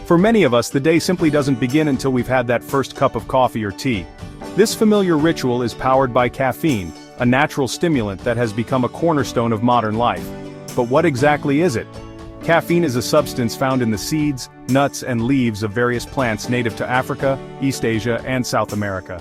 For many of us, the day simply doesn't begin until we've had that first cup of coffee or tea. This familiar ritual is powered by caffeine, a natural stimulant that has become a cornerstone of modern life. But what exactly is it? Caffeine is a substance found in the seeds, nuts, and leaves of various plants native to Africa, East Asia, and South America.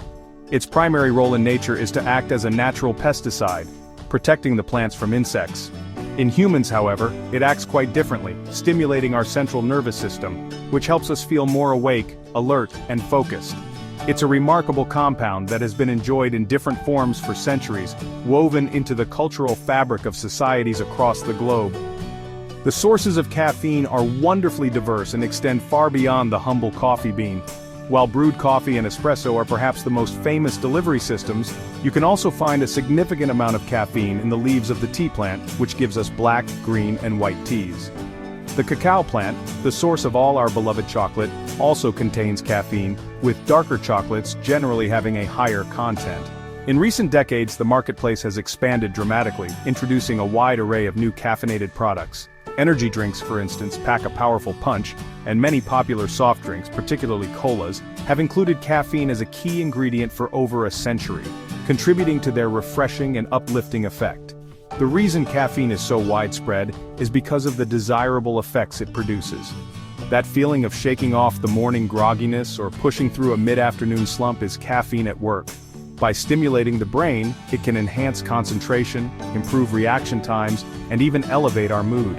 Its primary role in nature is to act as a natural pesticide, protecting the plants from insects. In humans, however, it acts quite differently, stimulating our central nervous system, which helps us feel more awake, alert, and focused. It's a remarkable compound that has been enjoyed in different forms for centuries, woven into the cultural fabric of societies across the globe. The sources of caffeine are wonderfully diverse and extend far beyond the humble coffee bean. While brewed coffee and espresso are perhaps the most famous delivery systems, you can also find a significant amount of caffeine in the leaves of the tea plant, which gives us black, green, and white teas. The cacao plant, the source of all our beloved chocolate, also contains caffeine, with darker chocolates generally having a higher content. In recent decades, the marketplace has expanded dramatically, introducing a wide array of new caffeinated products. Energy drinks, for instance, pack a powerful punch, and many popular soft drinks, particularly colas, have included caffeine as a key ingredient for over a century, contributing to their refreshing and uplifting effect. The reason caffeine is so widespread is because of the desirable effects it produces. That feeling of shaking off the morning grogginess or pushing through a mid-afternoon slump is caffeine at work. By stimulating the brain, it can enhance concentration, improve reaction times, and even elevate our mood.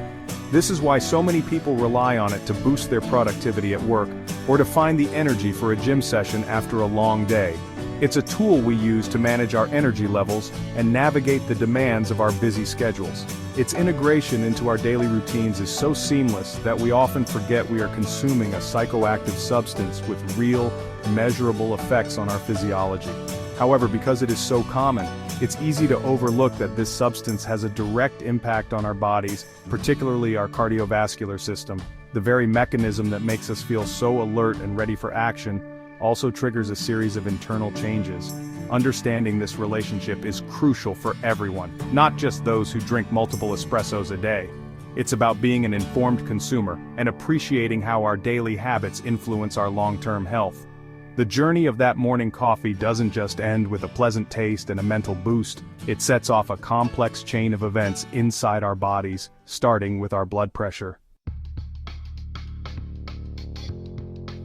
This is why so many people rely on it to boost their productivity at work, or to find the energy for a gym session after a long day. It's a tool we use to manage our energy levels and navigate the demands of our busy schedules. Its integration into our daily routines is so seamless that we often forget we are consuming a psychoactive substance with real, measurable effects on our physiology. However, because it is so common, it's easy to overlook that this substance has a direct impact on our bodies, particularly our cardiovascular system. The very mechanism that makes us feel so alert and ready for action also triggers a series of internal changes. Understanding this relationship is crucial for everyone, not just those who drink multiple espressos a day. It's about being an informed consumer and appreciating how our daily habits influence our long-term health. The journey of that morning coffee doesn't just end with a pleasant taste and a mental boost. It sets off a complex chain of events inside our bodies, starting with our blood pressure.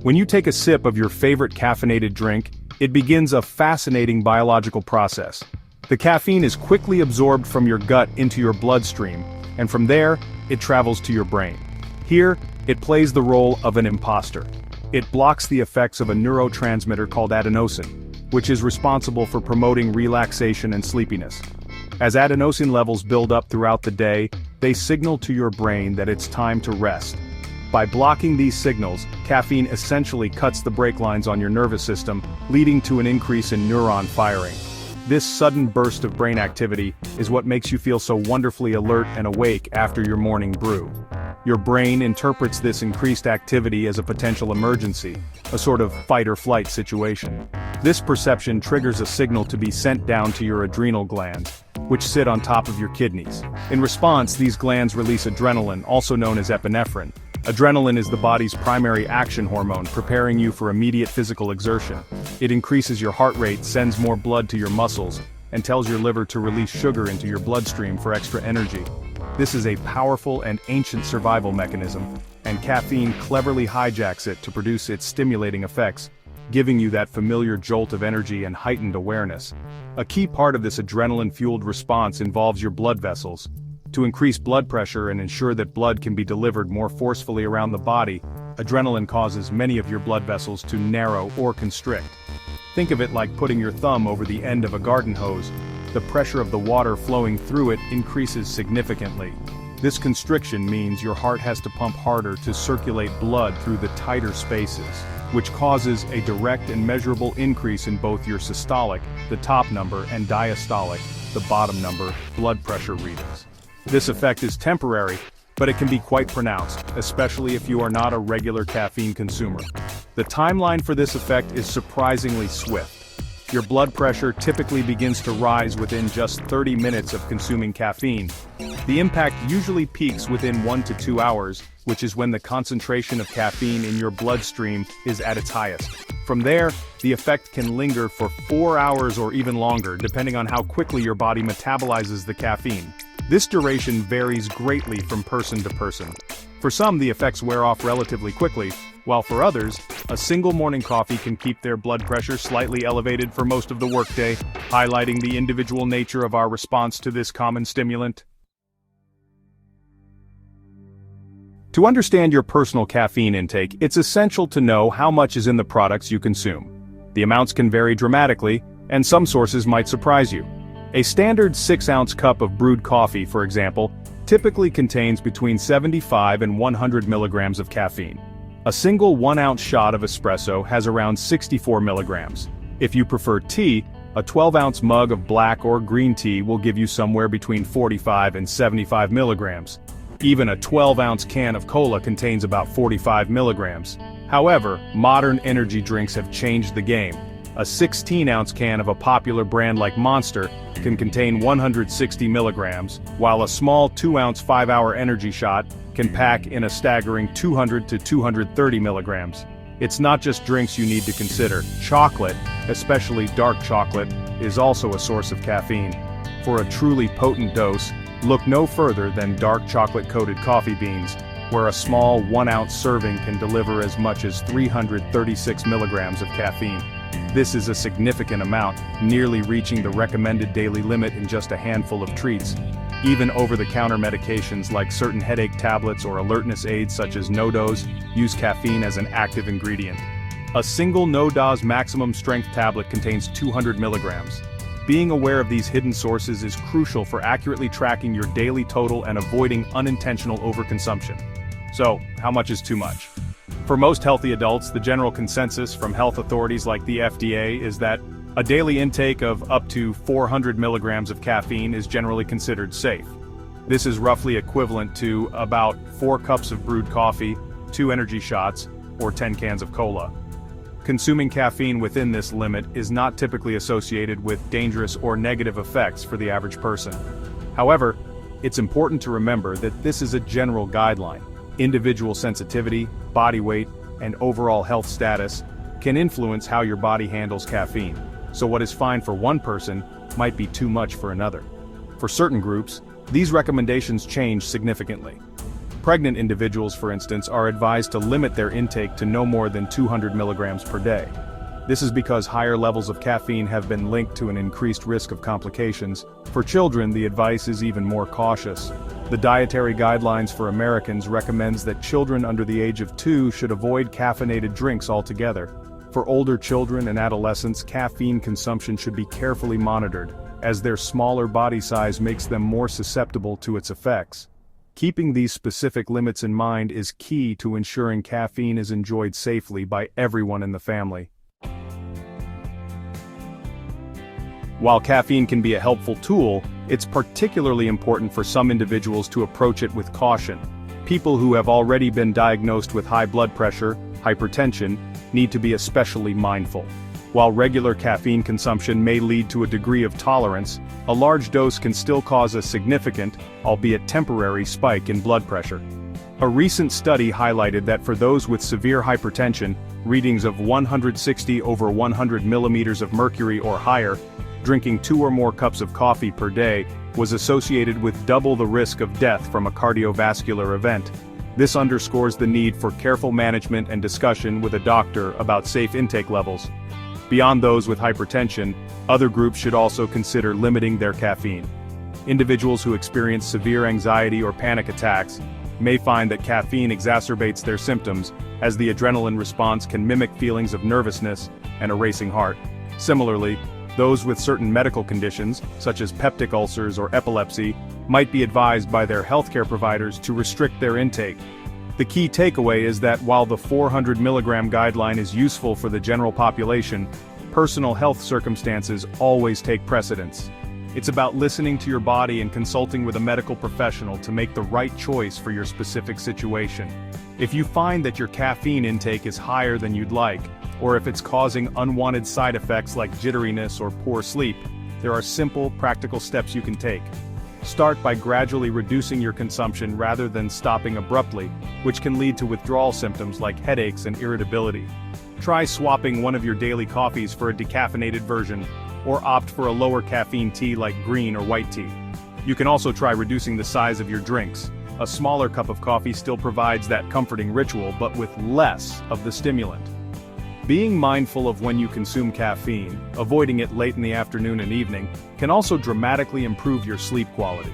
When you take a sip of your favorite caffeinated drink, it begins a fascinating biological process. The caffeine is quickly absorbed from your gut into your bloodstream, and from there, it travels to your brain. Here, it plays the role of an imposter. It blocks the effects of a neurotransmitter called adenosine, which is responsible for promoting relaxation and sleepiness. As adenosine levels build up throughout the day, they signal to your brain that it's time to rest. By blocking these signals, caffeine essentially cuts the brake lines on your nervous system, leading to an increase in neuron firing. This sudden burst of brain activity is what makes you feel so wonderfully alert and awake after your morning brew. Your brain interprets this increased activity as a potential emergency, a sort of fight-or-flight situation. This perception triggers a signal to be sent down to your adrenal glands, which sit on top of your kidneys. In response, these glands release adrenaline, also known as epinephrine. Adrenaline is the body's primary action hormone, preparing you for immediate physical exertion. It increases your heart rate, sends more blood to your muscles, and tells your liver to release sugar into your bloodstream for extra energy. This is a powerful and ancient survival mechanism, and caffeine cleverly hijacks it to produce its stimulating effects, giving you that familiar jolt of energy and heightened awareness. A key part of this adrenaline-fueled response involves your blood vessels. To increase blood pressure and ensure that blood can be delivered more forcefully around the body, adrenaline causes many of your blood vessels to narrow or constrict. Think of it like putting your thumb over the end of a garden hose. The pressure of the water flowing through it increases significantly. This constriction means your heart has to pump harder to circulate blood through the tighter spaces, which causes a direct and measurable increase in both your systolic, the top number, and diastolic, the bottom number, blood pressure readings. This effect is temporary, but it can be quite pronounced, especially if you are not a regular caffeine consumer. The timeline for this effect is surprisingly swift. your blood pressure typically begins to rise within just 30 minutes of consuming caffeine. The impact usually peaks within 1 to 2 hours, which is when the concentration of caffeine in your bloodstream is at its highest. From there, the effect can linger for 4 hours or even longer, depending on how quickly your body metabolizes the caffeine. This duration varies greatly from person to person. For some, the effects wear off relatively quickly, while for others, a single morning coffee can keep their blood pressure slightly elevated for most of the workday, highlighting the individual nature of our response to this common stimulant. To understand your personal caffeine intake, it's essential to know how much is in the products you consume. The amounts can vary dramatically, and some sources might surprise you. A standard 6-ounce cup of brewed coffee, for example, typically contains between 75 and 100 milligrams of caffeine. A single 1-ounce shot of espresso has around 64 milligrams. If you prefer tea, a 12-ounce mug of black or green tea will give you somewhere between 45 and 75 milligrams. Even a 12-ounce can of cola contains about 45 milligrams. However, modern energy drinks have changed the game. A 16-ounce can of a popular brand like Monster can contain 160 milligrams, while a small 2-ounce 5-hour energy shot can pack in a staggering 200 to 230 milligrams. It's not just drinks you need to consider. Chocolate, especially dark chocolate, is also a source of caffeine. For a truly potent dose, look no further than dark chocolate-coated coffee beans, where a small 1-ounce serving can deliver as much as 336 milligrams of caffeine. This is a significant amount, nearly reaching the recommended daily limit in just a handful of treats. Even over-the-counter medications like certain headache tablets or alertness aids such as NoDoz use caffeine as an active ingredient. A single NoDoz maximum strength tablet contains 200 milligrams. Being aware of these hidden sources is crucial for accurately tracking your daily total and avoiding unintentional overconsumption. So, how much is too much? For most healthy adults, the general consensus from health authorities like the FDA is that a daily intake of up to 400 milligrams of caffeine is generally considered safe. This is roughly equivalent to about 4 cups of brewed coffee, 2 energy shots, or 10 cans of cola. Consuming caffeine within this limit is not typically associated with dangerous or negative effects for the average person. However, it's important to remember that this is a general guideline. Individual sensitivity, body weight, and overall health status can influence how your body handles caffeine, so what is fine for one person might be too much for another. For certain groups, these recommendations change significantly. Pregnant individuals, for instance, are advised to limit their intake to no more than 200 milligrams per day. This is because higher levels of caffeine have been linked to an increased risk of complications. For children, the advice is even more cautious. The Dietary Guidelines for Americans recommends that children under the age of 2 should avoid caffeinated drinks altogether. For older children and adolescents, caffeine consumption should be carefully monitored, as their smaller body size makes them more susceptible to its effects. Keeping these specific limits in mind is key to ensuring caffeine is enjoyed safely by everyone in the family. While caffeine can be a helpful tool, it's particularly important for some individuals to approach it with caution. People who have already been diagnosed with high blood pressure, hypertension, need to be especially mindful. While regular caffeine consumption may lead to a degree of tolerance, a large dose can still cause a significant, albeit temporary, spike in blood pressure. A recent study highlighted that for those with severe hypertension, readings of 160 over 100 millimeters of mercury or higher, drinking 2 or more cups of coffee per day, was associated with double the risk of death from a cardiovascular event. This underscores the need for careful management and discussion with a doctor about safe intake levels. Beyond those with hypertension, other groups should also consider limiting their caffeine. Individuals who experience severe anxiety or panic attacks may find that caffeine exacerbates their symptoms, as the adrenaline response can mimic feelings of nervousness and a racing heart. Similarly, those with certain medical conditions, such as peptic ulcers or epilepsy, might be advised by their healthcare providers to restrict their intake. The key takeaway is that while the 400 milligram guideline is useful for the general population, personal health circumstances always take precedence. It's about listening to your body and consulting with a medical professional to make the right choice for your specific situation. If you find that your caffeine intake is higher than you'd like, or if it's causing unwanted side effects like jitteriness or poor sleep, there are simple, practical steps you can take. Start by gradually reducing your consumption rather than stopping abruptly, which can lead to withdrawal symptoms like headaches and irritability. Try swapping one of your daily coffees for a decaffeinated version, or opt for a lower caffeine tea like green or white tea. You can also try reducing the size of your drinks. A smaller cup of coffee still provides that comforting ritual but with less of the stimulant. Being mindful of when you consume caffeine, avoiding it late in the afternoon and evening, can also dramatically improve your sleep quality.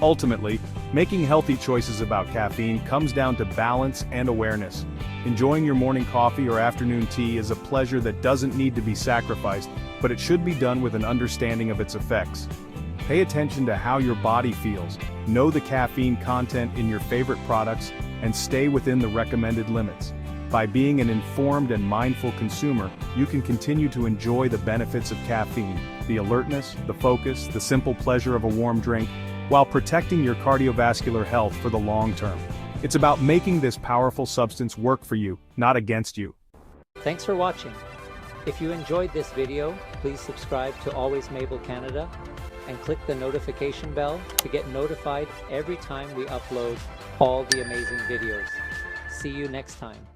Ultimately, making healthy choices about caffeine comes down to balance and awareness. Enjoying your morning coffee or afternoon tea is a pleasure that doesn't need to be sacrificed, but it should be done with an understanding of its effects. Pay attention to how your body feels, know the caffeine content in your favorite products, and stay within the recommended limits. By being an informed and mindful consumer, you can continue to enjoy the benefits of caffeine, the alertness, the focus, the simple pleasure of a warm drink, while protecting your cardiovascular health for the long term. It's about making this powerful substance work for you, not against you. Thanks for watching. If you enjoyed this video, please subscribe to Always Mabel Canada and click the notification bell to get notified every time we upload all the amazing videos. See you next time.